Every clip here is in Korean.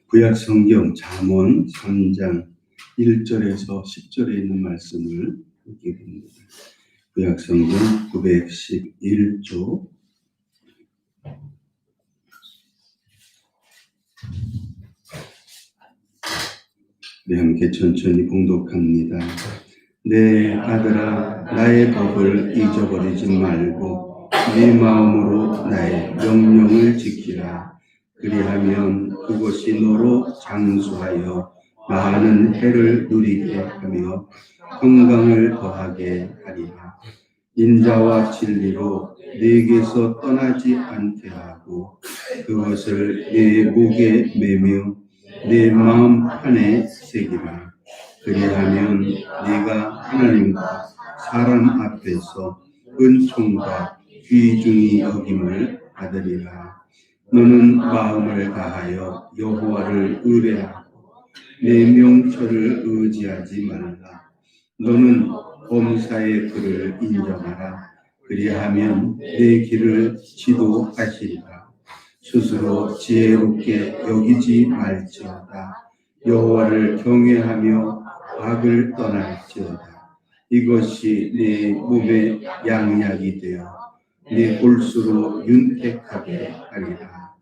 구약 성경 잠언 3장 1절에서 10절에 있는 말씀을 읽겠습니다. 구약 성경 911조 우리 함께 천천히 봉독합니다. 내 아들아, 나의 법을 잊어버리지 말고 네 마음으로 나의 명령을 지키라. 그리하면 그것이 너로 장수하여 많은 해를 누리게 하며 건강을 더하게 하리라. 인자와 진리로 네게서 떠나지 않게 하고 그것을 네 목에 매며 내 마음 판에 새기라. 그리하면 네가 하나님과 사람 앞에서 은총과 귀중히 여김을 받으리라. 너는 마음을 다하여 여호와를 의뢰하고 내 명철을 의지하지 말라. 너는 범사의 그를 인정하라. 그리하면 내 길을 지도하시리라. 스스로 지혜롭게 여기지 말지어다. 여호와를 경외하며 악을 떠날지어다. 이것이 네 몸의 양약이 되어 네 골수로 윤택하게 하리라.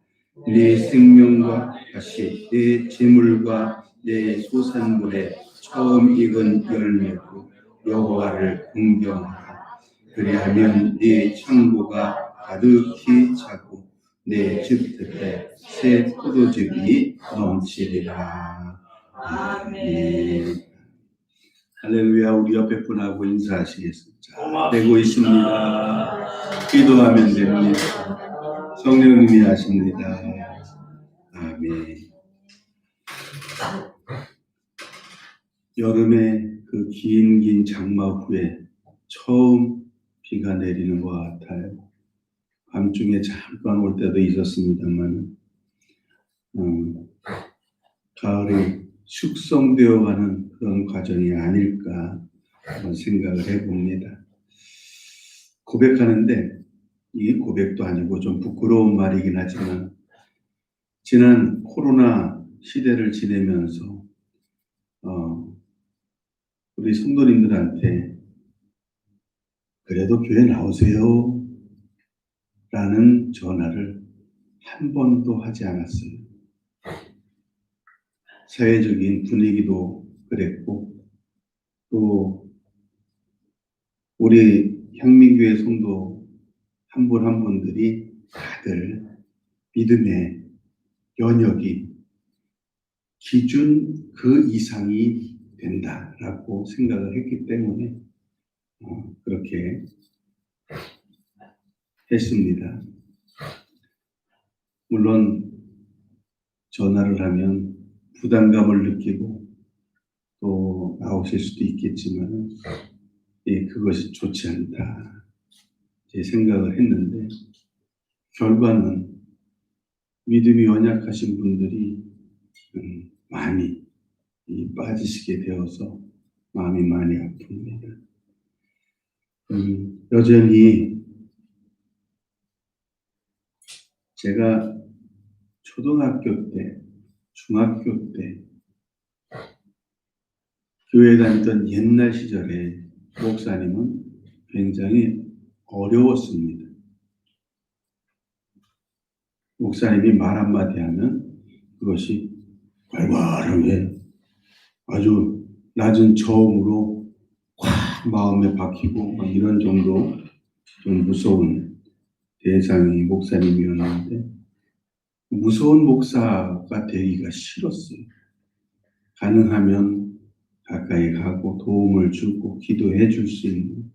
네 생명과 다시 네 재물과 내 소산물에 처음 익은 열매로 여호와를 공경하라. 그리하면 네 창고가 가득히 차고 내 집들에 새 포도즙이 넘치리라. 아멘. 할렐루야. 우리 옆에 분하고 인사하시겠습니다. 되고 있습니다. 기도하면 됩니다. 성령님이 하십니다. 아멘. 여름에 그 긴 장마 후에 처음 비가 내리는 것 같아요. 밤중에 잠깐 올 때도 있었습니다만 가을이 숙성되어가는 그런 과정이 아닐까 그런 생각을 해봅니다. 고백하는데 이 고백도 아니고 좀 부끄러운 말이긴 하지만 지난 코로나 시대를 지내면서 우리 성도님들한테 그래도 교회 나오세요 라는 전화를 한 번도 하지 않았어요. 사회적인 분위기도 그랬고 또 우리 향민교회 성도 한 분 한 분들이 다들 믿음의 연역이 기준 그 이상이 된다라고 생각을 했기 때문에 그렇게 했습니다. 물론 전화를 하면 부담감을 느끼고 또 나오실 수도 있겠지만 그것이 좋지 않다 제 생각을 했는데 결과는 믿음이 연약하신 분들이 많이 빠지시게 되어서 마음이 많이 아픕니다. 여전히 제가 초등학교 때, 중학교 때 교회 다니던 옛날 시절에 목사님은 굉장히 어려웠습니다. 목사님이 말 한마디 하면 그것이 괄괄하게 아주 낮은 저음으로 확 마음에 박히고 막 이런 정도 좀 무서운 대상이 목사님이었는데 무서운 목사가 되기가 싫었어요. 가능하면 가까이 가고 도움을 주고 기도해 줄 수 있는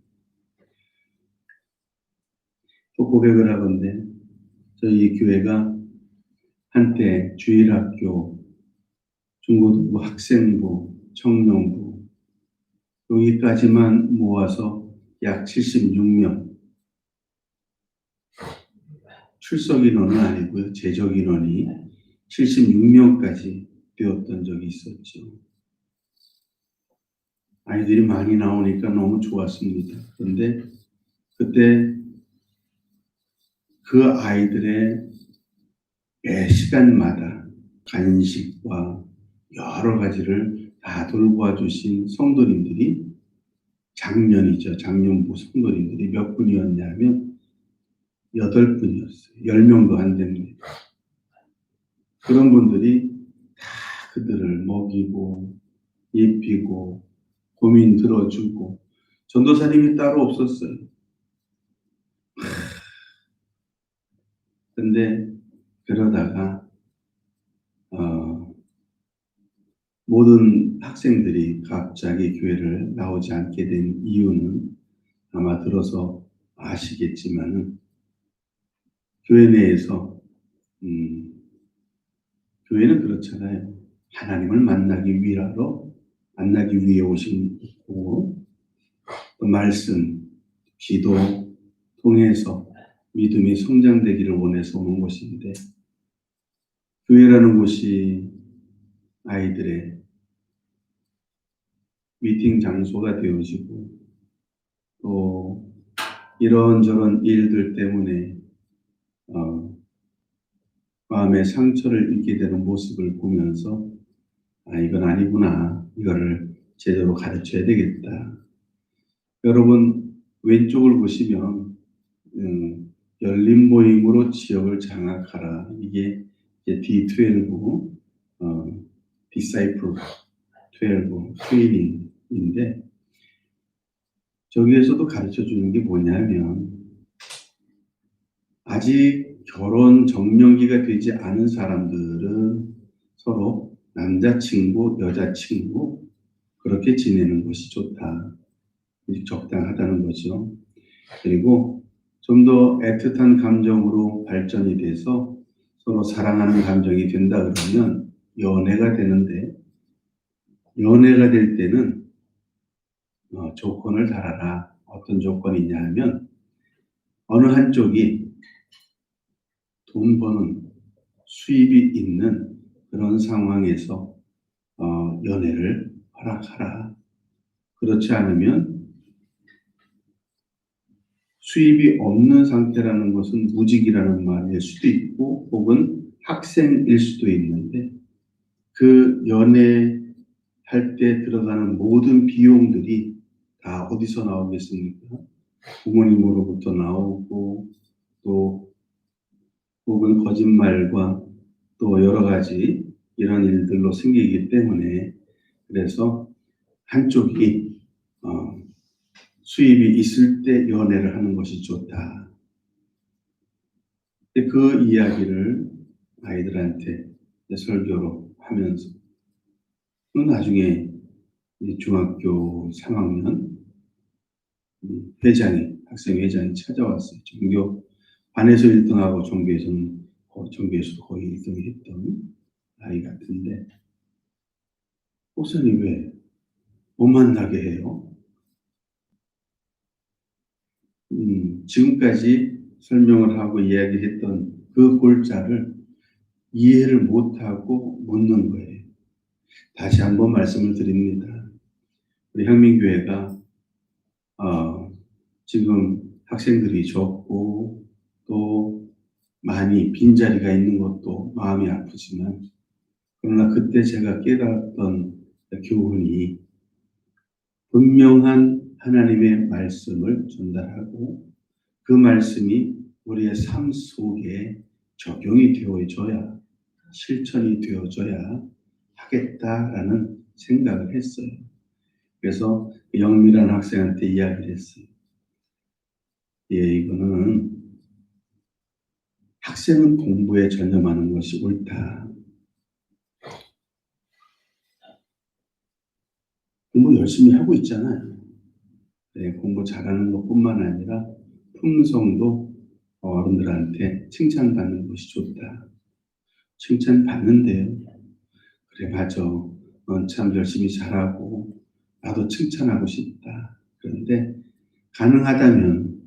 또 고백을 하건대 저희 교회가 한때 주일학교, 중고등부 학생부, 청년부 여기까지만 모아서 약 76명 출석 인원은 아니고요. 재적 인원이 76명까지 되었던 적이 있었죠. 아이들이 많이 나오니까 너무 좋았습니다. 그런데 그때 그 아이들의 매 시간마다 간식과 여러 가지를 다 돌보아 주신 성도님들이 작년이죠. 작년부 성도님들이 몇 분이었냐면 8분이었어요. 10명도 안 됩니다. 그런 분들이 다 그들을 먹이고 입히고 고민 들어주고 전도사님이 따로 없었어요. 근데 그러다가 모든 학생들이 갑자기 교회를 나오지 않게 된 이유는 아마 들어서 아시겠지만은 교회 내에서 교회는 그렇잖아요. 하나님을 만나기 위해 오신 거고 또 말씀, 기도 통해서 믿음이 성장되기를 원해서 오는 곳인데 교회라는 곳이 아이들의 미팅 장소가 되어지고 또 이런저런 일들 때문에 마음의 상처를 입게 되는 모습을 보면서 이건 아니구나. 이거를 제대로 가르쳐야 되겠다. 여러분 왼쪽을 보시면 열린 모임으로 지역을 장악하라. 이게 D12 Disciple 12 트레이닝인데 저기에서도 가르쳐 주는 게 뭐냐면 아직 결혼 정년기가 되지 않은 사람들은 서로 남자친구, 여자친구 그렇게 지내는 것이 좋다. 적당하다는 거죠. 그리고 좀 더 애틋한 감정으로 발전이 돼서 서로 사랑하는 감정이 된다 그러면 연애가 되는데 연애가 될 때는 조건을 달아라. 어떤 조건이냐 하면 어느 한쪽이 돈 버는 수입이 있는 그런 상황에서 연애를 허락하라. 그렇지 않으면 수입이 없는 상태라는 것은 무직이라는 말일 수도 있고 혹은 학생일 수도 있는데 그 연애할 때 들어가는 모든 비용들이 다 어디서 나오겠습니까? 부모님으로부터 나오고 또 혹은 거짓말과 또 여러 가지 이런 일들로 생기기 때문에 그래서 한쪽이 수입이 있을 때 연애를 하는 것이 좋다. 그 이야기를 아이들한테 설교로 하면서 나중에 중학교 3학년 학생 회장이 찾아왔어요. 종교 반에서 1등하고 종교에서도 거의 1등을 했던 아이 같은데 목사님 왜 못 만나게 해요? 지금까지 설명을 하고 이야기했던 그 골자를 이해를 못하고 묻는 거예요. 다시 한번 말씀을 드립니다. 우리 향민교회가 지금 학생들이 적고 또 많이 빈자리가 있는 것도 마음이 아프지만 그러나 그때 제가 깨달았던 교훈이 분명한 하나님의 말씀을 전달하고 그 말씀이 우리의 삶 속에 적용이 되어져야 실천이 되어져야 하겠다라는 생각을 했어요. 그래서 영미란 학생한테 이야기를 했어요. 이거는 학생은 공부에 전념하는 것이 옳다. 공부 열심히 하고 있잖아요. 공부 잘하는 것뿐만 아니라 품성도 어른들한테 칭찬받는 것이 좋다. 칭찬받는데요. 그래 맞아. 넌 참 열심히 잘하고 나도 칭찬하고 싶다. 그런데 가능하다면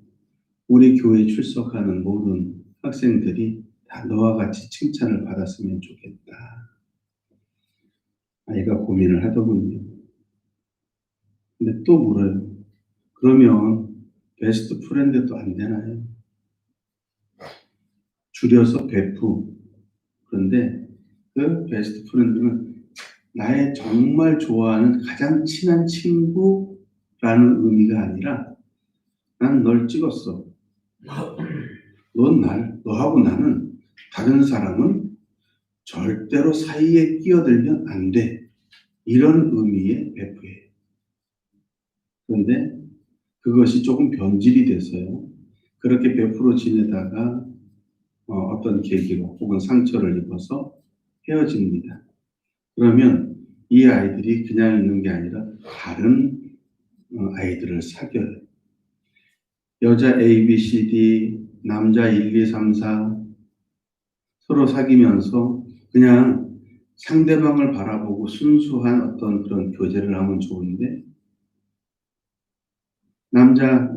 우리 교회에 출석하는 모든 학생들이 다 너와 같이 칭찬을 받았으면 좋겠다. 아이가 고민을 하더군요. 근데 또 물어요. 그러면 베스트 프렌드도 안 되나요? 줄여서 베프. 그런데 그 그 베스트 프렌드는 나의 정말 좋아하는 가장 친한 친구라는 의미가 아니라 난 널 찍었어. 너하고 나는 다른 사람은 절대로 사이에 끼어들면 안 돼. 이런 의미의 베프예요. 그런데 그것이 조금 변질이 돼서요. 그렇게 베프로 지내다가 어떤 계기로 혹은 상처를 입어서 헤어집니다. 그러면 이 아이들이 그냥 있는 게 아니라 다른 아이들을 사귀어요. 여자 A, B, C, D, 남자 1, 2, 3, 4 서로 사귀면서 그냥 상대방을 바라보고 순수한 어떤 그런 교제를 하면 좋은데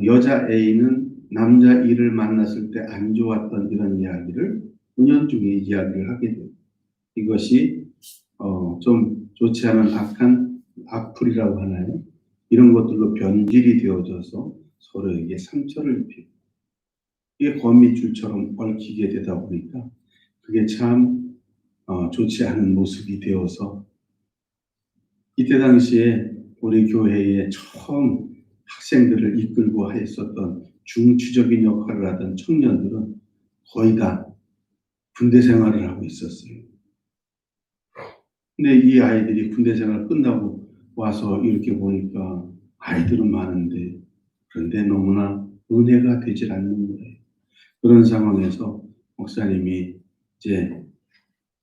여자 A는 남자 E를 만났을 때 안 좋았던 이런 이야기를 은연중에 이야기를 하게 돼요. 이것이 좀 좋지 않은 악플이라고 하나요? 이런 것들로 변질이 되어져서 서로에게 상처를 입히고 이게 거미줄처럼 얽히게 되다 보니까 그게 참 좋지 않은 모습이 되어서 이때 당시에 우리 교회에 처음 학생들을 이끌고 했었던 중추적인 역할을 하던 청년들은 거의 다 군대 생활을 하고 있었어요. 근데 이 아이들이 군대 생활 끝나고 와서 이렇게 보니까 아이들은 많은데 그런데 너무나 은혜가 되질 않는 거예요. 그런 상황에서 목사님이 이제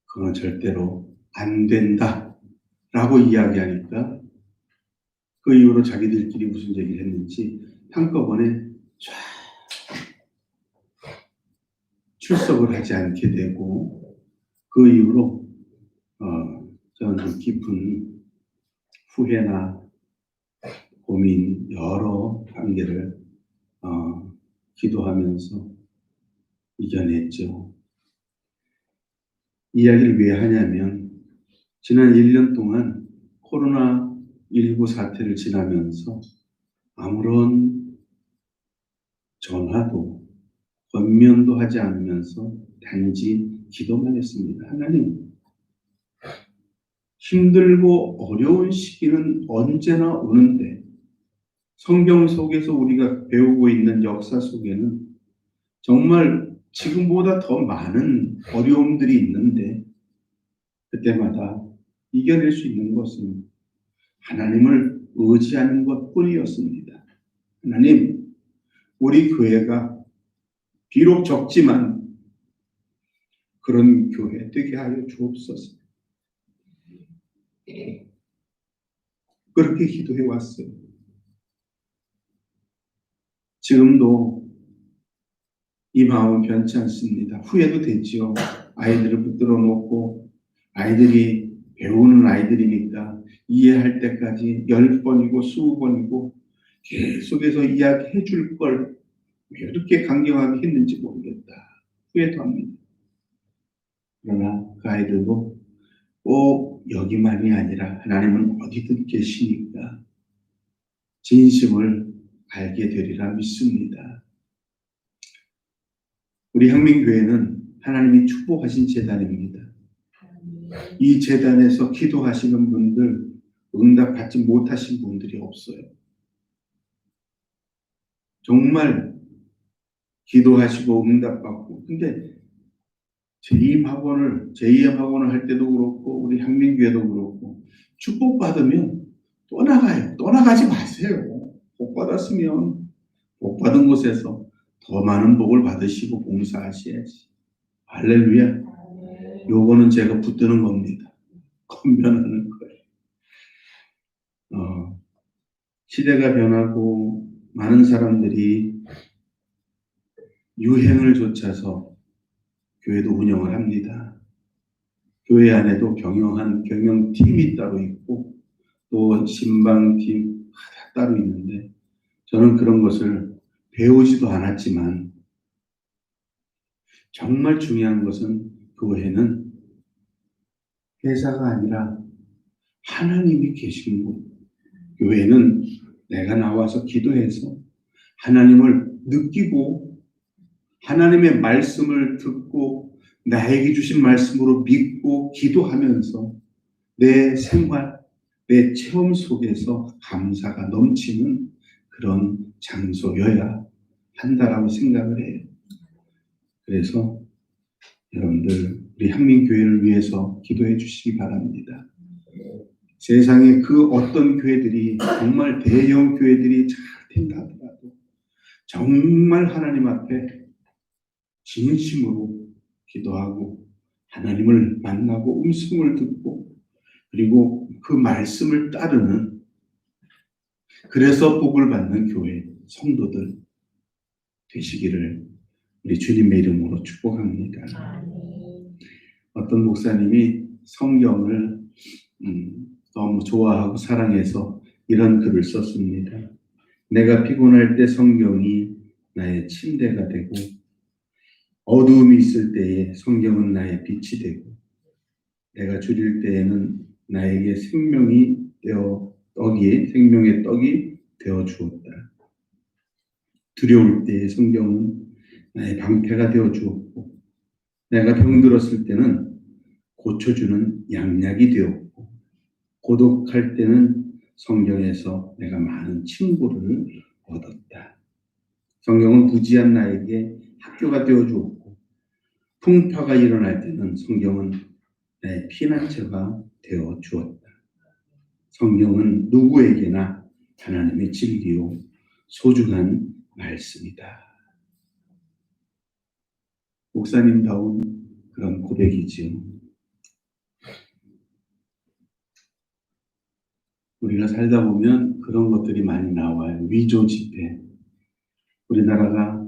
그건 절대로 안 된다라고 이야기하니까 그 이후로 자기들끼리 무슨 얘기를 했는지 한꺼번에 쫙 출석을 하지 않게 되고 그 이후로 저는 깊은 후회나 고민 여러 단계를 기도하면서 이겨냈죠. 이야기를 왜 하냐면 지난 1년 동안 코로나19 사태를 지나면서 아무런 전화도 권면도 하지 않으면서 단지 기도만 했습니다. 하나님, 힘들고 어려운 시기는 언제나 오는데 성경 속에서 우리가 배우고 있는 역사 속에는 정말 지금보다 더 많은 어려움들이 있는데 그때마다 이겨낼 수 있는 것은 하나님을 의지하는 것뿐이었습니다. 하나님, 우리 교회가 비록 적지만 그런 교회 되게 하여 주옵소서. 그렇게 기도해 왔어요. 지금도 이 마음은 변치 않습니다. 후회도 되지요. 아이들을 붙들어 놓고 아이들이 배우는 아이들이니까 이해할 때까지 10번이고 20번이고 계속해서 이야기해 줄 걸 왜 이렇게 강경하게 했는지 모르겠다. 후회도 합니다. 그러나 그 아이들도 꼭 여기만이 아니라 하나님은 어디든 계시니까 진심을 알게 되리라 믿습니다. 우리 향민교회는 하나님이 축복하신 재단입니다. 이 재단에서 기도하시는 분들, 응답받지 못하신 분들이 없어요. 정말 기도하시고 응답받고, 근데 재임학원을 할 때도 그렇고, 우리 향민교회도 그렇고, 축복받으면 또 나가요. 떠나가지 마세요. 복 받았으면, 복 받은 곳에서 더 많은 복을 받으시고 봉사하셔야지. 할렐루야. 요거는 제가 붙드는 겁니다. 건면하는 거예요. 시대가 변하고 많은 사람들이 유행을 쫓아서 교회도 운영을 합니다. 교회 안에도 경영팀이 따로 있고 또 신방팀 따로 있는데 저는 그런 것을 배우지도 않았지만 정말 중요한 것은 교회는 회사가 아니라 하나님이 계신 곳. 교회는 내가 나와서 기도해서 하나님을 느끼고 하나님의 말씀을 듣고 나에게 주신 말씀으로 믿고 기도하면서 내 생활, 내 체험 속에서 감사가 넘치는 그런 장소여야 한다라고 생각을 해요. 그래서 여러분들 우리 한민교회를 위해서 기도해 주시기 바랍니다. 세상에 그 어떤 교회들이 정말 대형 교회들이 잘 된다 하더라도 정말 하나님 앞에 진심으로 기도하고 하나님을 만나고 음성을 듣고 그리고 그 말씀을 따르는 그래서 복을 받는 교회 성도들 되시기를 우리 주님의 이름으로 축복합니다. 어떤 목사님이 성경을 너무 좋아하고 사랑해서 이런 글을 썼습니다. 내가 피곤할 때 성경이 나의 침대가 되고 어두움이 있을 때에 성경은 나의 빛이 되고 내가 줄일 때에는 나에게 생명의 떡이 되어 주었다. 두려울 때에 성경은 나의 방패가 되어 주었고 내가 병들었을 때는 고쳐주는 양약이 되었고 고독할 때는 성경에서 내가 많은 친구를 얻었다. 성경은 부지한 나에게 학교가 되어 주었고 풍파가 일어날 때는 성경은 내 피난처가 되어 주었다. 성경은 누구에게나 하나님의 진리요 소중한 말씀이다. 목사님다운 그런 고백이지요. 우리가 살다 보면 그런 것들이 많이 나와요. 위조 지폐. 우리나라가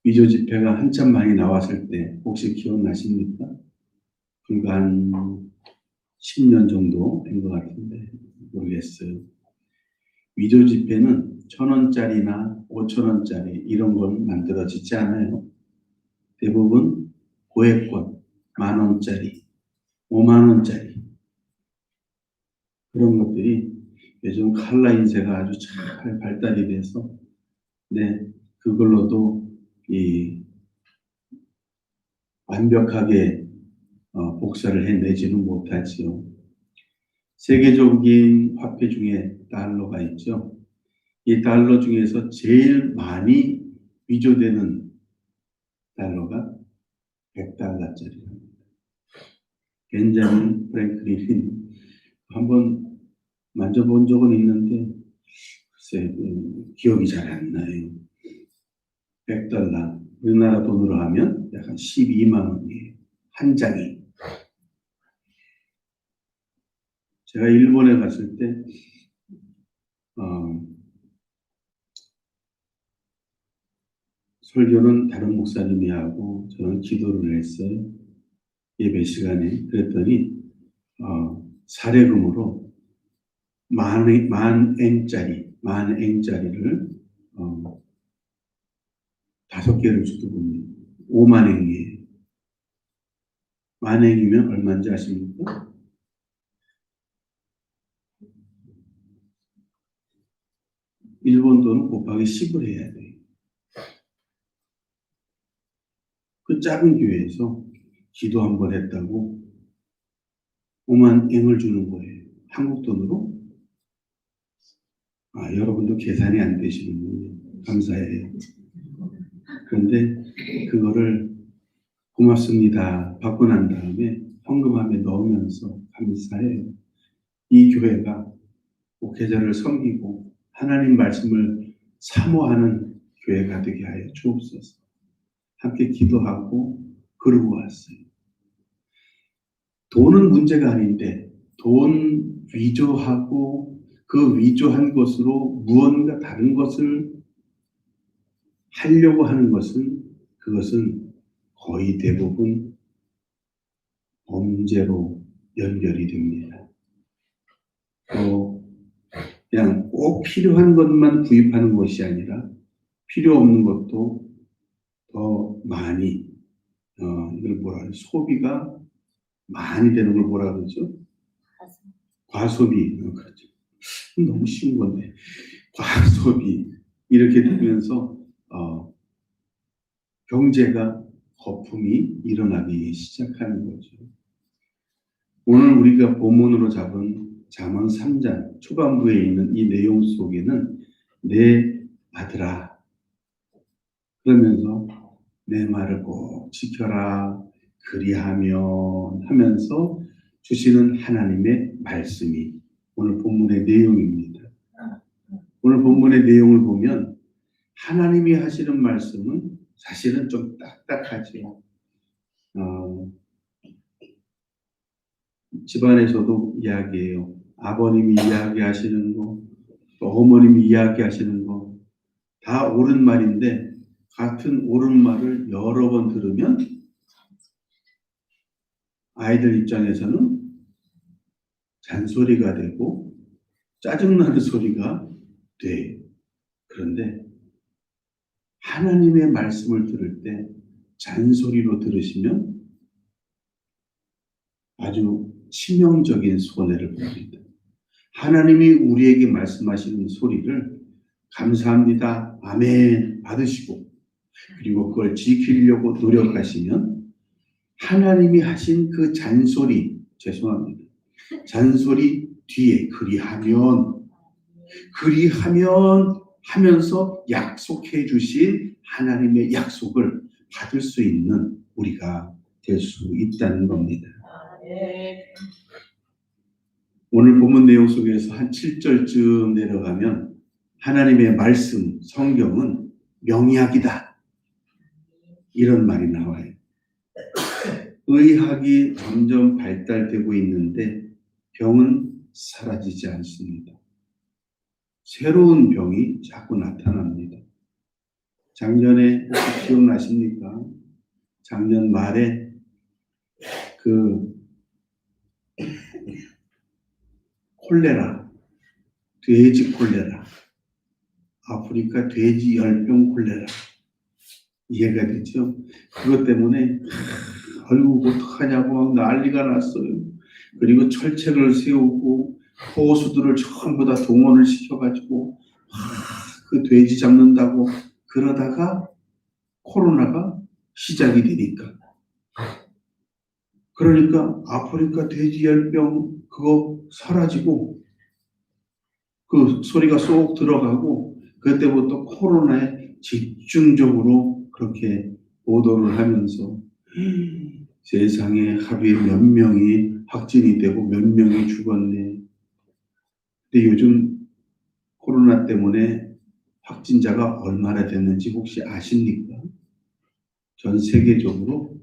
위조 지폐가 한참 많이 나왔을 때 혹시 기억나십니까? 불과 한 10년 정도 된 것 같은데 모르겠어요. 위조 지폐는 1,000원짜리나 5,000원짜리 이런 건 만들어지지 않아요. 대부분 고액권, 10,000원짜리, 50,000원짜리 그런 것들이 요즘 칼라 인쇄가 아주 잘 발달이 돼서 그걸로도 완벽하게 복사를 해내지는 못하지요. 세계적인 화폐 중에 달러가 있죠. 이 달러 중에서 제일 많이 위조되는 달러가 100달러짜리입니다. 벤자민 프랭클린이 한번 만져본 적은 있는데 글쎄 기억이 잘 안 나요. 100달러 우리나라 돈으로 하면 약 한 12만 원이에요. 한 장이. 제가 일본에 갔을 때 설교는 다른 목사님이 하고 저는 기도를 했어요. 예배 시간에. 그랬더니 사례금으로 만 엔짜리를 5개를 주더군요. 5만 엔이에요. 만 엔이면 얼마인지 아십니까? 일본 돈은 곱하기 10을 해야 돼요. 그 작은 교회에서 기도 한 번 했다고 5만 엔을 주는 거예요. 한국 돈으로? 여러분도 계산이 안 되시는군요. 감사해요. 그런데 그거를 고맙습니다 받고 난 다음에 헌금함에 넣으면서 감사해요. 이 교회가 목회자를 섬기고 하나님 말씀을 사모하는 교회가 되게 하여 주옵소서. 함께 기도하고 그러고 왔어요. 돈은 문제가 아닌데 돈 위조하고 그 위조한 것으로 무언가 다른 것을 하려고 하는 그것은 거의 대부분 범죄로 연결이 됩니다. 또 그냥 꼭 필요한 것만 구입하는 것이 아니라 필요 없는 것도 더 많이 이걸 뭐라 그래 소비가 많이 되는 걸 뭐라 그러죠? 과소비. 그렇죠. 너무 쉬운 건데 과소비 이렇게 되면서 경제가 거품이 일어나기 시작하는 거죠. 오늘 우리가 본문으로 잡은 잠언 3장 초반부에 있는 이 내용 속에는 내 아들아 그러면서 내 말을 꼭 지켜라 그리하면 하면서 주시는 하나님의 말씀이 오늘 본문의 내용입니다. 오늘 본문의 내용을 보면 하나님이 하시는 말씀은 사실은 좀 딱딱하죠. 집안에서도 이야기해요. 아버님이 이야기하시는 거, 또 어머님이 이야기하시는 거, 다 옳은 말인데 같은 옳은 말을 여러 번 들으면 아이들 입장에서는 잔소리가 되고 짜증나는 소리가 돼요. 그런데 하나님의 말씀을 들을 때 잔소리로 들으시면 아주 치명적인 손해를 봅니다. 하나님이 우리에게 말씀하시는 소리를 감사합니다. 아멘 받으시고 그리고 그걸 지키려고 노력하시면 하나님이 하신 그 잔소리 죄송합니다. 잔소리 뒤에 그리하면 하면서 약속해 주신 하나님의 약속을 받을 수 있는 우리가 될 수 있다는 겁니다. 오늘 본문 내용 속에서 한 7절쯤 내려가면 하나님의 말씀, 성경은 명약이다. 이런 말이 나와요. 의학이 점점 발달되고 있는데 병은 사라지지 않습니다. 새로운 병이 자꾸 나타납니다. 작년에 혹시 기억나십니까? 작년 말에 그 콜레라, 돼지 콜레라, 아프리카 돼지 열병 콜레라 이해가 되죠? 그것 때문에 아이고 어떡하냐고 난리가 났어요. 그리고 철책을 세우고 포수들을 전부 다 동원을 시켜가지고 그 돼지 잡는다고 그러다가 코로나가 시작이 되니까 그러니까 아프리카 돼지 열병 그거 사라지고 그 소리가 쏙 들어가고 그때부터 코로나에 집중적으로 그렇게 보도를 하면서 세상에 하루에 몇 명이 확진이 되고 몇 명이 죽었네. 근데 요즘 코로나 때문에 확진자가 얼마나 됐는지 혹시 아십니까? 전 세계적으로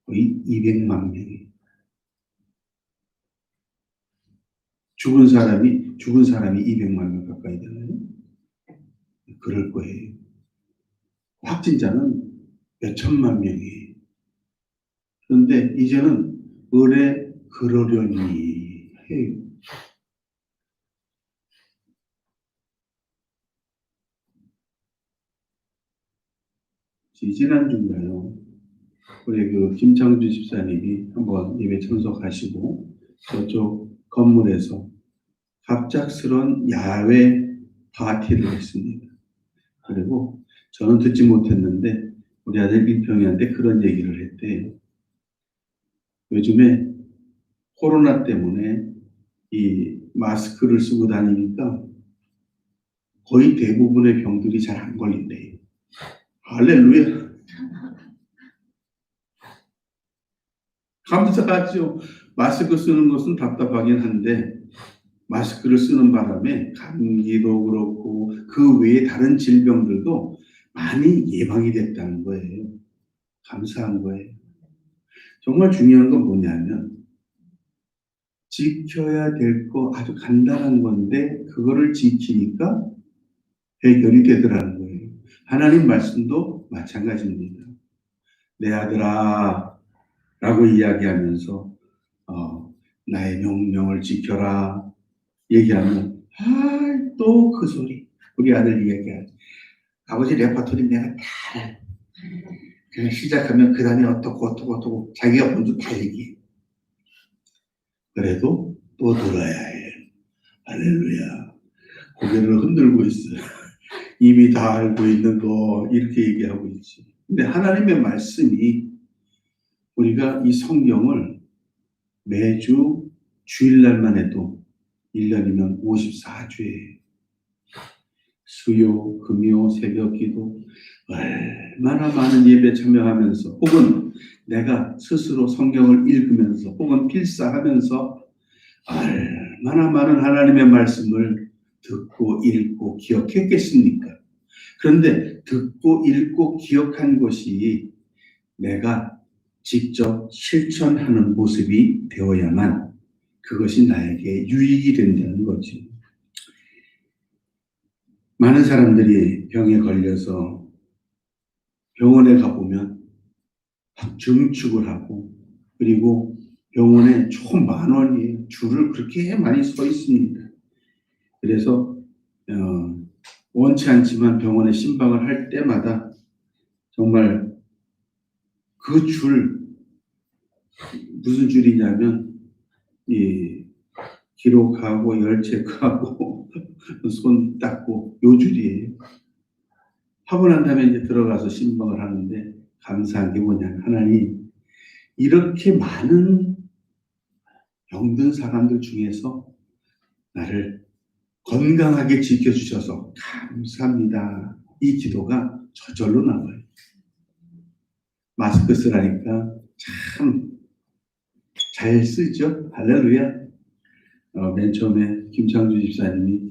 거의 200만 명이. 죽은 사람이 200만 명 가까이 되나요? 그럴 거예요. 확진자는 몇 천만 명이에요. 그런데 이제는 을에 그러려니 해요. 지난주인가요? 우리 그 김창주 집사님이 한번 예배 참석하시고 저쪽 건물에서 갑작스런 야외 파티를 했습니다. 그리고 저는 듣지 못했는데 우리 아들 일평이한테 그런 얘기를 했대요. 요즘에 코로나 때문에 이 마스크를 쓰고 다니니까 거의 대부분의 병들이 잘 안 걸린대요. 할렐루야. 감사하죠. 마스크 쓰는 것은 답답하긴 한데 마스크를 쓰는 바람에 감기도 그렇고 그 외에 다른 질병들도 많이 예방이 됐다는 거예요. 감사한 거예요. 정말 중요한 건 뭐냐면 지켜야 될 거 아주 간단한 건데 그거를 지키니까 해결이 되더라는 거예요. 하나님 말씀도 마찬가지입니다. 내 아들아 라고 이야기하면서 나의 명령을 지켜라 얘기하면 또 그 소리 우리 아들 이야기하지. 아버지 레퍼토리 내가 다 알아. 그냥 시작하면 그 다음에 어떻고 자기가 먼저 다 얘기해. 그래도 또 들어야 해. 할렐루야. 고개를 흔들고 있어요. 이미 다 알고 있는 거 이렇게 얘기하고 있지. 근데 하나님의 말씀이 우리가 이 성경을 매주 주일날만 해도 1년이면 54주예요. 수요, 금요, 새벽 기도 얼마나 많은 예배 참여하면서 혹은 내가 스스로 성경을 읽으면서 혹은 필사하면서 얼마나 많은 하나님의 말씀을 듣고 읽고 기억했겠습니까? 그런데 듣고 읽고 기억한 것이 내가 직접 실천하는 모습이 되어야만 그것이 나에게 유익이 된다는 거죠. 많은 사람들이 병에 걸려서 병원에 가보면 증축을 하고 그리고 병원에 총 10,000원이에요. 줄을 그렇게 많이 서 있습니다. 그래서 원치 않지만 병원에 신방을 할 때마다 정말 그 줄, 무슨 줄이냐면 이 기록하고 열 체크하고 손 닦고 요 줄이에요. 하고 난 다음에 이제 들어가서 신방을 하는데 감사한 게 뭐냐면 하나님 이렇게 많은 병든 사람들 중에서 나를 건강하게 지켜주셔서 감사합니다. 이 기도가 저절로 나와요. 마스크 쓰라니까 참 잘 쓰죠. 할렐루야. 맨 처음에 김창주 집사님이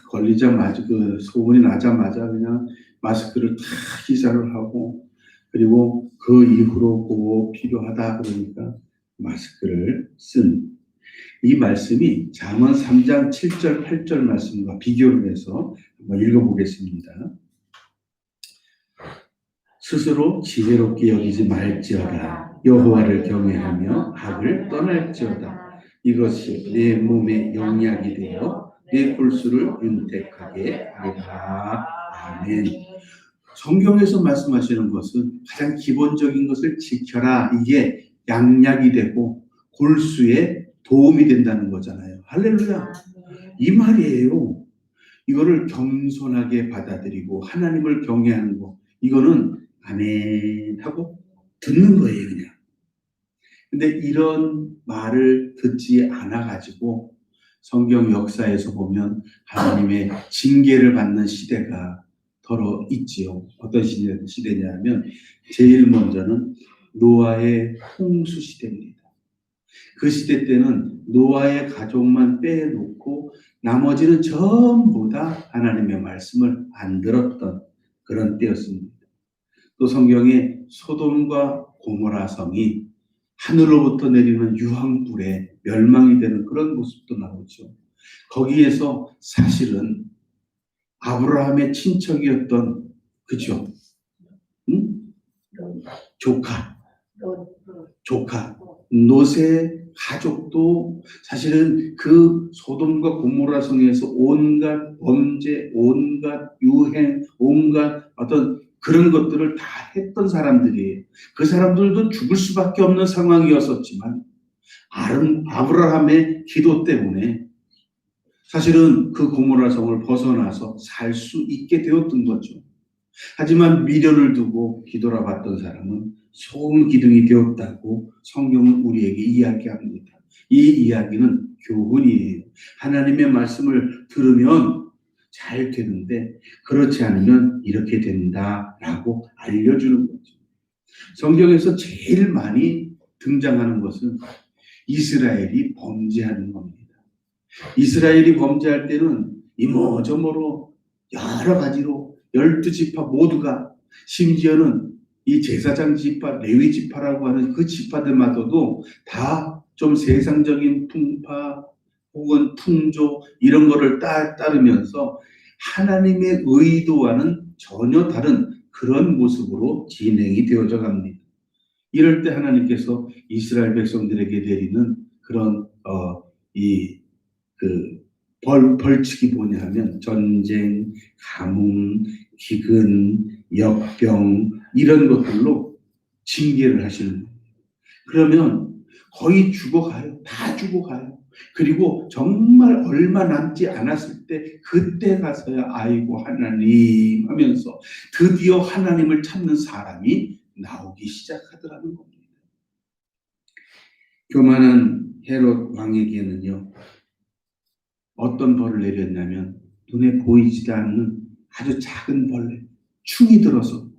걸리자마자 그 소문이 나자마자 그냥 마스크를 다 기사를 하고 그리고 그 이후로 꼭 필요하다 그러니까 마스크를 쓴 이 말씀이 잠언 3장 7절 8절 말씀과 비교를 해서 한번 읽어보겠습니다. 스스로 지혜롭게 여기지 말지어다. 여호와를 경외하며 악을 떠날지어다. 이것이 내 몸의 영약이 되어 내 골수를 윤택하게 하리라. 아멘. 성경에서 말씀하시는 것은 가장 기본적인 것을 지켜라. 이게 양약이 되고 골수에 도움이 된다는 거잖아요. 할렐루야. 이 말이에요. 이거를 겸손하게 받아들이고 하나님을 경외하는 거. 이거는 아멘 하고 듣는 거예요, 그냥. 근데 이런 말을 듣지 않아가지고 성경 역사에서 보면 하나님의 징계를 받는 시대가 더러 있지요. 어떤 시대냐면 제일 먼저는 노아의 홍수 시대입니다. 그 시대 때는 노아의 가족만 빼놓고 나머지는 전부 다 하나님의 말씀을 안 들었던 그런 때였습니다. 또 성경에 소돔과 고모라 성이 하늘로부터 내리는 유황불에 멸망이 되는 그런 모습도 나오죠. 거기에서 사실은 아브라함의 친척이었던 그죠? 응? 조카 롯의 가족도 사실은 그 소돔과 고모라 성에서 온갖 범죄, 온갖 유행, 온갖 어떤 그런 것들을 다 했던 사람들이에요. 그 사람들도 죽을 수밖에 없는 상황이었었지만 아브라함의 기도 때문에 사실은 그 고모라 성을 벗어나서 살 수 있게 되었던 거죠. 하지만 미련을 두고 기도라봤던 사람은 소음 기둥이 되었다고 성경은 우리에게 이야기합니다. 이 이야기는 교훈이에요. 하나님의 말씀을 들으면 잘 되는데 그렇지 않으면 이렇게 된다라고 알려주는 거죠. 성경에서 제일 많이 등장하는 것은 이스라엘이 범죄하는 겁니다. 이스라엘이 범죄할 때는 이모저모로 여러 가지로 12지파 모두가 심지어는 이 제사장 지파, 레위 지파라고 하는 그 지파들마저도 다 좀 세상적인 풍파 혹은 풍조 이런 거를 따르면서 하나님의 의도와는 전혀 다른 그런 모습으로 진행이 되어져 갑니다. 이럴 때 하나님께서 이스라엘 백성들에게 내리는 그런 벌칙이 뭐냐 하면 전쟁, 가뭄, 기근, 역병 이런 것들로 징계를 하시는 거예요. 그러면 거의 죽어가요. 다 죽어가요. 그리고 정말 얼마 남지 않았을 때 그때 가서야 아이고 하나님 하면서 드디어 하나님을 찾는 사람이 나오기 시작하더라는 겁니다. 교만한 헤롯 왕에게는요, 어떤 벌을 내렸냐면 눈에 보이지도 않는 아주 작은 벌레, 충이 들어서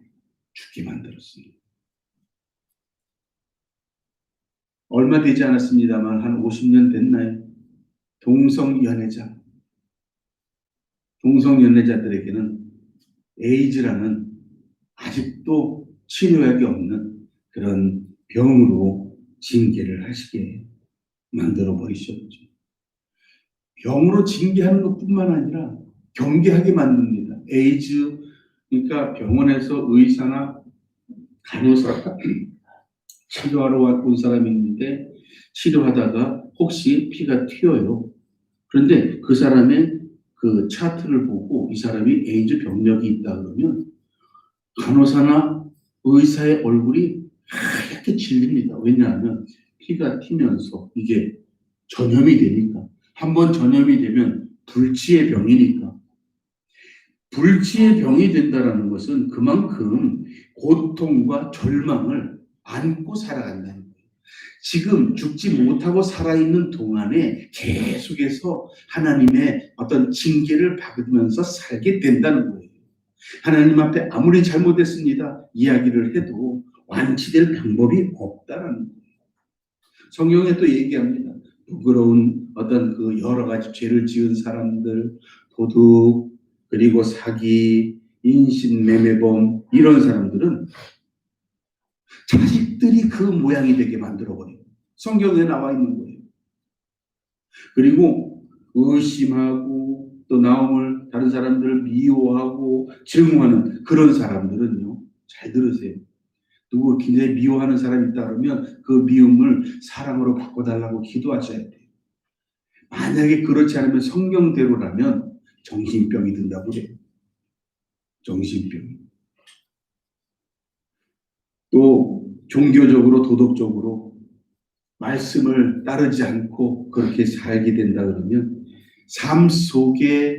죽게 만들었습니다. 얼마 되지 않았습니다만 한 50년 됐나요? 동성연애자들에게는 에이즈라는 아직도 치료약이 없는 그런 병으로 징계를 하시게 만들어 버리셨죠. 병으로 징계하는 것뿐만 아니라 경계하게 만듭니다. 에이즈, 그러니까 병원에서 의사나 간호사가 치료하러 온 사람이 있는데 치료하다가 혹시 피가 튀어요. 그런데 그 사람의 그 차트를 보고 이 사람이 에이즈 병력이 있다 그러면 간호사나 의사의 얼굴이 하얗게 질립니다. 왜냐하면 피가 튀면서 이게 전염이 되니까. 한번 전염이 되면 불치의 병이니까. 불치의 병이 된다는 것은 그만큼 고통과 절망을 안고 살아간다는 거예요. 지금 죽지 못하고 살아있는 동안에 계속해서 하나님의 어떤 징계를 받으면서 살게 된다는 거예요. 하나님 앞에 아무리 잘못했습니다 이야기를 해도 완치될 방법이 없다라는 거예요. 성경에 또 얘기합니다. 부끄러운 어떤 그 여러 가지 죄를 지은 사람들, 도둑, 그리고 사기, 인신매매범 이런 사람들은 자식들이 그 모양이 되게 만들어버려요. 성경에 나와 있는 거예요. 그리고 의심하고 또 나옴을 다른 사람들을 미워하고 증오하는 그런 사람들은요. 잘 들으세요. 누구 굉장히 미워하는 사람이 있다 그러면 그 미움을 사랑으로 바꿔달라고 기도하셔야 돼요. 만약에 그렇지 않으면 성경대로라면 정신병이 든다고 그래요. 정신병. 또 종교적으로 도덕적으로 말씀을 따르지 않고 그렇게 살게 된다 그러면 삶 속에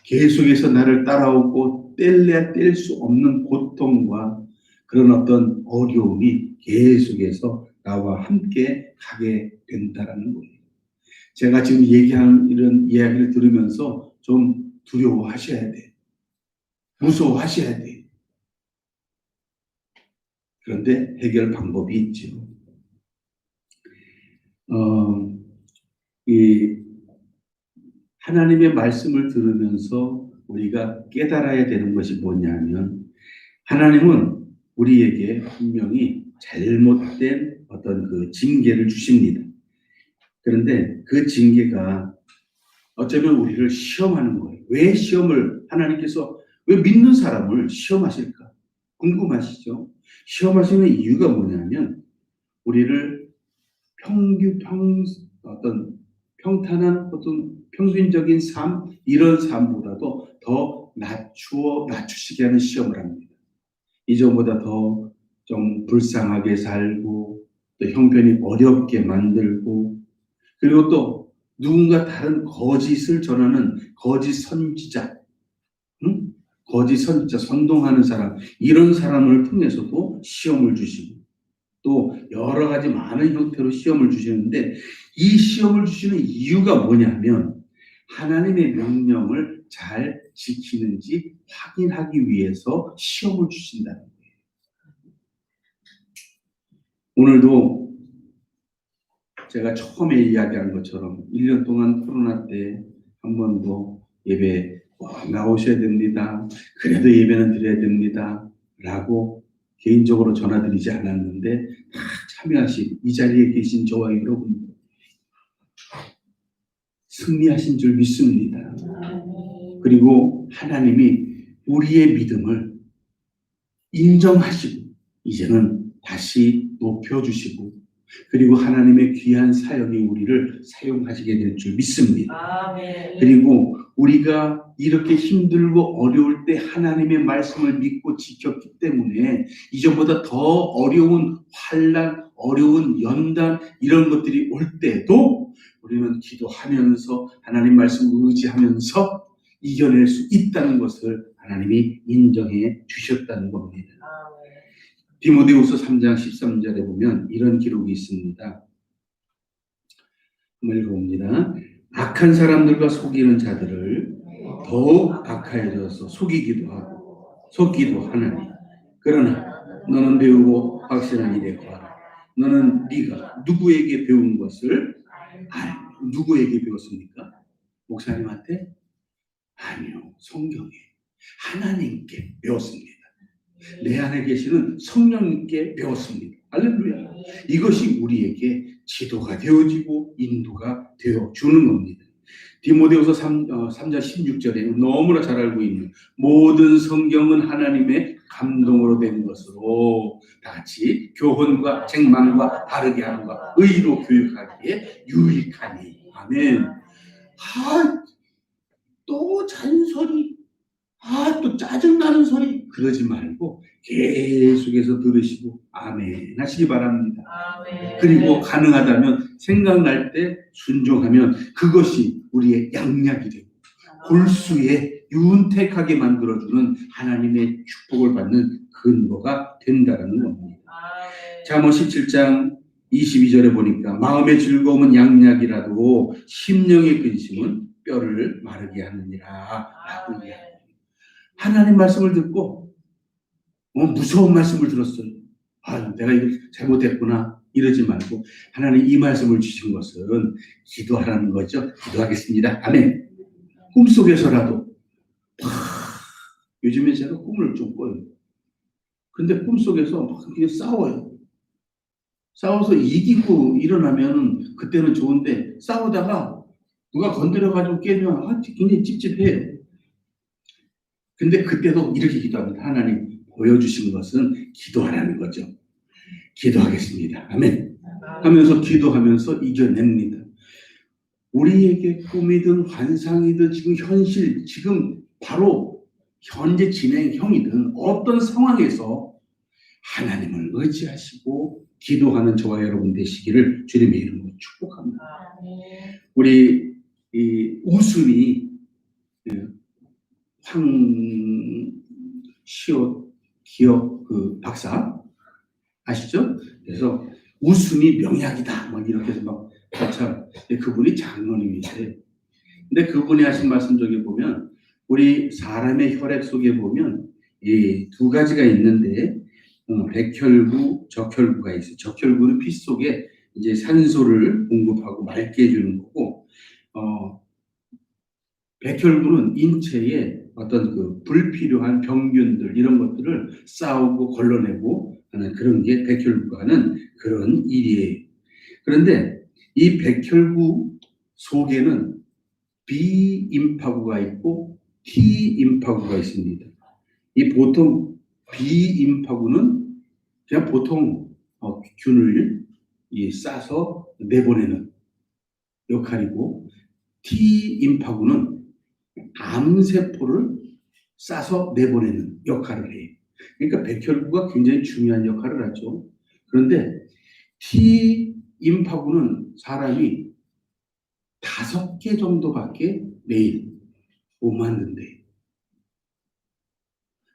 계속해서 나를 따라오고 뗄래야 뗄 수 없는 고통과 그런 어떤 어려움이 계속해서 나와 함께 가게 된다는 거예요. 제가 지금 얘기한 이런 이야기를 들으면서 좀 두려워하셔야 돼요. 무서워하셔야 돼요. 그런데 해결 방법이 있죠. 이 하나님의 말씀을 들으면서 우리가 깨달아야 되는 것이 뭐냐면 하나님은 우리에게 분명히 잘못된 어떤 그 징계를 주십니다. 그런데 그 징계가 어쩌면 우리를 시험하는 거예요. 왜 시험을 하나님께서 왜 믿는 사람을 시험하실까? 궁금하시죠? 시험하시는 이유가 뭐냐면 우리를 어떤 평탄한 어떤 평균적인 삶 이런 삶보다도 더 낮추시게 하는 시험을 합니다. 이전보다 더 좀 불쌍하게 살고 또 형편이 어렵게 만들고 그리고 또 누군가 다른 거짓을 전하는 거짓 선지자, 거짓 선지자 선동하는 사람 이런 사람을 통해서도 시험을 주시고 또 여러 가지 많은 형태로 시험을 주시는데 이 시험을 주시는 이유가 뭐냐면 하나님의 명령을 잘 지키는지 확인하기 위해서 시험을 주신다는 거예요. 오늘도 제가 처음에 이야기한 것처럼 1년 동안 코로나 때 한 번도 예배 나오셔야 됩니다. 그래도 예배는 드려야 됩니다. 라고 개인적으로 전화드리지 않았는데 다 참여하신 이 자리에 계신 저와 여러분 승리하신 줄 믿습니다. 그리고 하나님이 우리의 믿음을 인정하시고 이제는 다시 높여주시고 그리고 하나님의 귀한 사역이 우리를 사용하시게 될 줄 믿습니다. 아멘. 그리고 우리가 이렇게 힘들고 어려울 때 하나님의 말씀을 믿고 지켰기 때문에 이전보다 더 어려운 환난, 어려운 연단 이런 것들이 올 때도 우리는 기도하면서 하나님 말씀을 의지하면서 이겨낼 수 있다는 것을 하나님이 인정해 주셨다는 겁니다. 디모데후서 3장 13절에 보면 이런 기록이 있습니다. 한번 읽어봅니다. 악한 사람들과 속이는 자들을 더욱 악하여져서 속이기도 하고 속기도 하나니 그러나 너는 배우고 확실한 일에 거하라. 너는 네가 누구에게 배운 것을 누구에게 배웠습니까? 목사님한테? 아니요. 성경에 하나님께 배웠습니다. 내 안에 계시는 성령님께 배웠습니다. 할렐루야. 이것이 우리에게 지도가 되어지고 인도가 되어주는 겁니다. 디모데후서 3장 16절에 너무나 잘 알고 있는 모든 성경은 하나님의 감동으로 된 것으로 다 같이 교훈과 책망과 바르게 함과 의로 교육하기에 유익하니. 아멘. 또 잔소리, 또 짜증나는 소리 그러지 말고 계속해서 들으시고 아멘 하시기 바랍니다. 아멘. 그리고 가능하다면 생각날 때 순종하면 그것이 우리의 양약이 되고 골수에 윤택하게 만들어주는 하나님의 축복을 받는 근거가 된다는 겁니다. 잠언 17장 22절에 보니까 마음의 즐거움은 양약이라도 심령의 근심은 뼈를 마르게 하느니라 라고 이야기합니다. 하나님 말씀을 듣고 무서운 말씀을 들었어요. 내가 이걸 잘못했구나 이러지 말고 하나님 이 말씀을 주신 것은 기도하라는 거죠. 기도하겠습니다. 아멘. 꿈속에서라도 요즘에 제가 꿈을 좀 꿔요. 근데 꿈속에서 막 싸워요. 싸워서 이기고 일어나면 그때는 좋은데 싸우다가 누가 건드려가지고 깨면 굉장히 찝찝해요. 근데 그때도 이렇게 기도합니다. 하나님 보여주신 것은 기도하라는 거죠. 기도하겠습니다. 아멘. 하면서 기도하면서 이겨냅니다. 우리에게 꿈이든 환상이든 지금 현실, 지금 바로 현재 진행형이든 어떤 상황에서 하나님을 의지하시고 기도하는 저와 여러분 되시기를 주님의 이름으로 축복합니다. 우리 이 우순이 황시옷 기억 그 박사 아시죠? 그래서 우순이 명약이다 막 이렇게 해서 막 가차. 그분이 장로님이세요. 근데 그분이 하신 말씀 중에 보면 우리 사람의 혈액 속에 보면 이 두 가지가 있는데 백혈구, 적혈구가 있어요. 적혈구는 피 속에 이제 산소를 공급하고 맑게 해주는 거고, 백혈구는 인체에 어떤 그 불필요한 병균들 이런 것들을 싸우고 걸러내고 하는 그런 게 백혈구가 하는 그런 일이에요. 그런데 이 백혈구 속에는 비임파구가 있고 T임파구가 있습니다. 이 보통 비임파구는 그냥 보통 균을 싸서 내보내는 역할이고 T임파구는 암세포를 싸서 내보내는 역할을 해요. 그러니까 백혈구가 굉장히 중요한 역할을 하죠. 그런데 T임파구는 사람이 5개 정도밖에 매일 못 만든대요.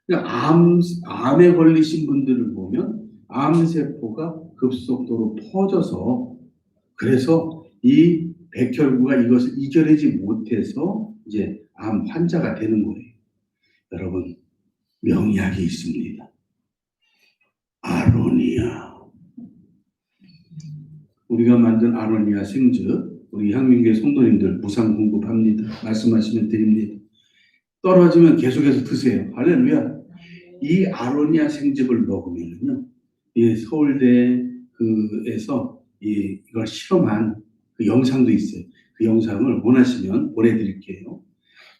그러니까 암에 걸리신 분들을 보면 암세포가 급속도로 퍼져서 그래서 이 백혈구가 이것을 이겨내지 못해서 이제 암 환자가 되는 거예요. 여러분, 명약이 있습니다. 아로니아. 우리가 만든 아로니아 생즙, 우리 향민교회 성도님들 무상 공급합니다. 말씀하시면 드립니다. 떨어지면 계속해서 드세요. 할렐루야. 이 아로니아 생즙을 먹으면요, 이 서울대에서 이걸 실험한 그 영상도 있어요. 그 영상을 원하시면 보내드릴게요.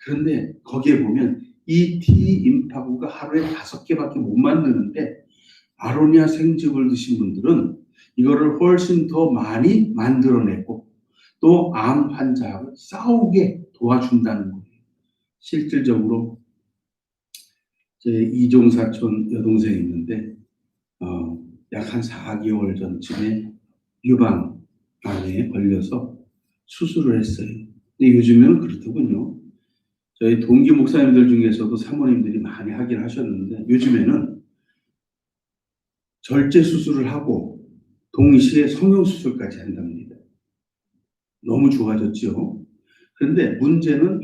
그런데 거기에 보면 이 T임파구가 하루에 5개밖에 못 만드는데 아로니아 생즙을 드신 분들은 이거를 훨씬 더 많이 만들어내고 또 암 환자하고 싸우게 도와준다는 거예요. 실질적으로 제 이종 사촌 여동생이 있는데 약 한 4개월 전쯤에 유방암에 걸려서 수술을 했어요. 근데 요즘에는 그렇더군요. 저희 동기 목사님들 중에서도 사모님들이 많이 하긴 하셨는데 요즘에는 절제 수술을 하고 동시에 성형 수술까지 한답니다. 너무 좋아졌죠. 그런데 문제는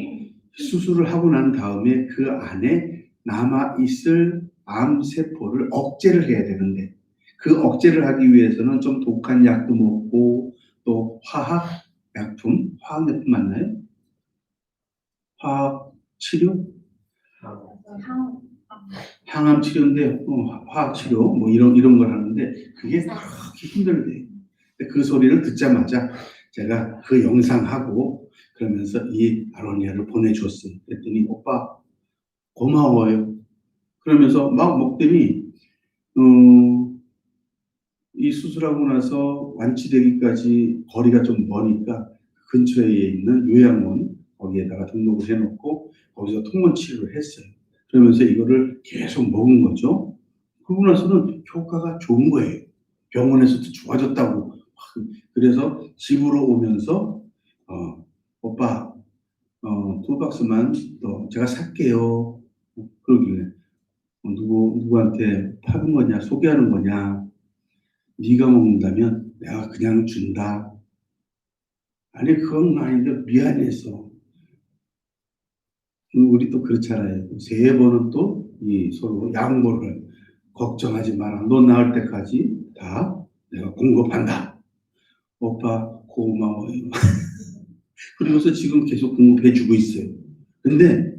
수술을 하고 난 다음에 그 안에 남아있을 암세포를 억제를 해야 되는데 그 억제를 하기 위해서는 좀 독한 약도 먹고 또 화학약품, 화학약품 맞나요? 화학치료? 항암 치료인데 화학 치료 뭐 이런 걸 하는데 그게 그렇게 힘들대요. 그 소리를 듣자마자 제가 그 영상하고 그러면서 이 아로니아를 보내줬어요. 그랬더니 오빠 고마워요. 그러면서 막 먹더니 이 수술하고 나서 완치되기까지 거리가 좀 머니까 근처에 있는 요양원 거기에다가 등록을 해놓고 거기서 통원 치료를 했어요. 그러면서 이거를 계속 먹은 거죠. 그러고 나서는 효과가 좋은 거예요. 병원에서도 좋아졌다고. 그래서 집으로 오면서 오빠 2박스만 더 제가 살게요. 그러길래 누구한테 파는 거냐 소개하는 거냐 네가 먹는다면 내가 그냥 준다. 아니 그건 아닌데 미안해서. 우리 또 그렇잖아요. 3번은 또 이 서로 양보를 걱정하지 마라. 너 나을 때까지 다 내가 공급한다. 오빠 고마워요. 그러면서 지금 계속 공급해주고 있어요. 근데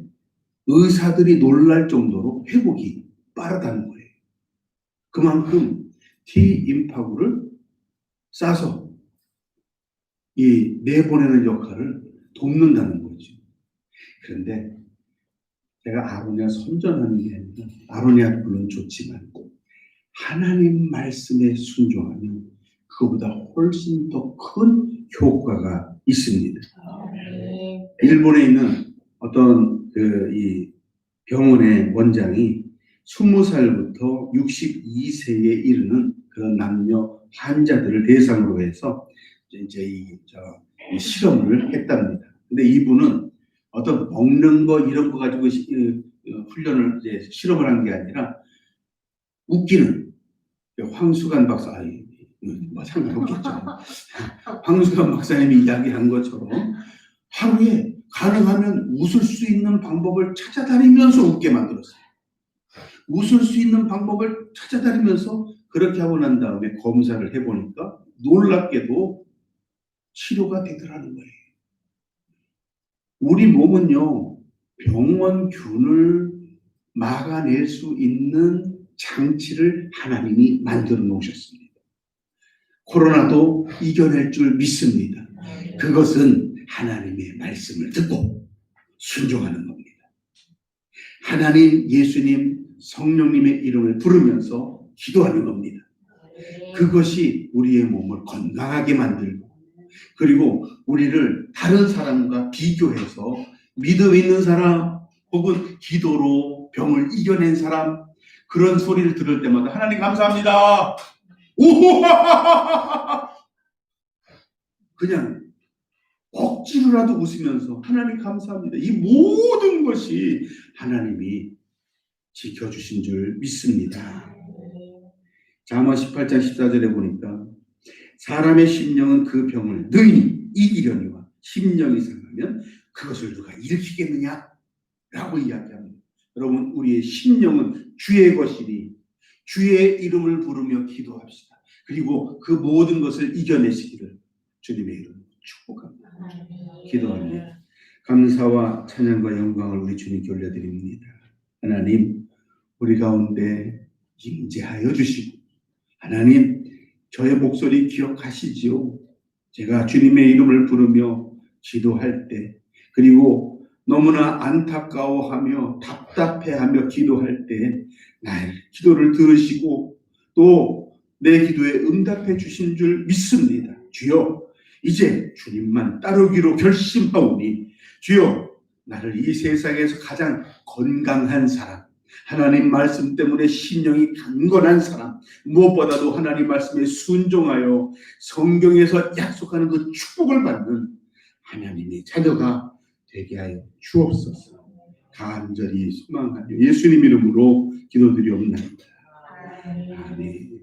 의사들이 놀랄 정도로 회복이 빠르다는 거예요. 그만큼 T임파구를 싸서 이 내보내는 역할을 돕는다는 거죠. 그런데 제가 아로니아 선전하는 게 아니라 아로니아 물론 좋지만 하나님 말씀에 순종하면 그거보다 훨씬 더 큰 효과가 있습니다. 일본에 있는 어떤 이 병원의 원장이 20살부터 62세에 이르는 그런 남녀 환자들을 대상으로 해서 이제 이 실험을 했답니다. 근데 이분은 어떤 먹는 거 이런 거 가지고 훈련을 이제 실험을 한 게 아니라 웃기는 황수관 박사 뭐 상관없겠죠. 황수관 박사님이 이야기한 것처럼 하루에 가능하면 웃을 수 있는 방법을 찾아다니면서 웃게 만들었어요. 웃을 수 있는 방법을 찾아다니면서 그렇게 하고 난 다음에 검사를 해보니까 놀랍게도 치료가 되더라는 거예요. 우리 몸은요, 병원균을 막아낼 수 있는 장치를 하나님이 만들어 놓으셨습니다. 코로나도 이겨낼 줄 믿습니다. 그것은 하나님의 말씀을 듣고 순종하는 겁니다. 하나님, 예수님, 성령님의 이름을 부르면서 기도하는 겁니다. 그것이 우리의 몸을 건강하게 만들고 그리고 우리를 다른 사람과 비교해서 믿음 있는 사람 혹은 기도로 병을 이겨낸 사람 그런 소리를 들을 때마다 하나님 감사합니다. 우와! 그냥 억지로라도 웃으면서 하나님 감사합니다. 이 모든 것이 하나님이 지켜주신 줄 믿습니다. 잠언 18장 14절에 보니까 사람의 심령은 그 병을 능히 이기려니와 심령이 상하면 그것을 누가 일으키겠느냐? 라고 이야기합니다. 여러분 우리의 심령은 주의 것이니 주의 이름을 부르며 기도합시다. 그리고 그 모든 것을 이겨내시기를 주님의 이름으로 축복합니다. 기도합니다. 감사와 찬양과 영광을 우리 주님께 올려드립니다. 하나님 우리 가운데 임재하여 주시고 하나님 저의 목소리 기억하시지요. 제가 주님의 이름을 부르며 기도할 때 그리고 너무나 안타까워하며 답답해하며 기도할 때 나의 기도를 들으시고 또 내 기도에 응답해 주신 줄 믿습니다. 주여 이제 주님만 따르기로 결심하오니 주여 나를 이 세상에서 가장 건강한 사람 하나님 말씀 때문에 심령이 강건한 사람 무엇보다도 하나님 말씀에 순종하여 성경에서 약속하는 그 축복을 받는 하나님의 자녀가 되게 하여 주옵소서. 간절히 소망하며 예수님 이름으로 기도드리옵나이다. 아멘.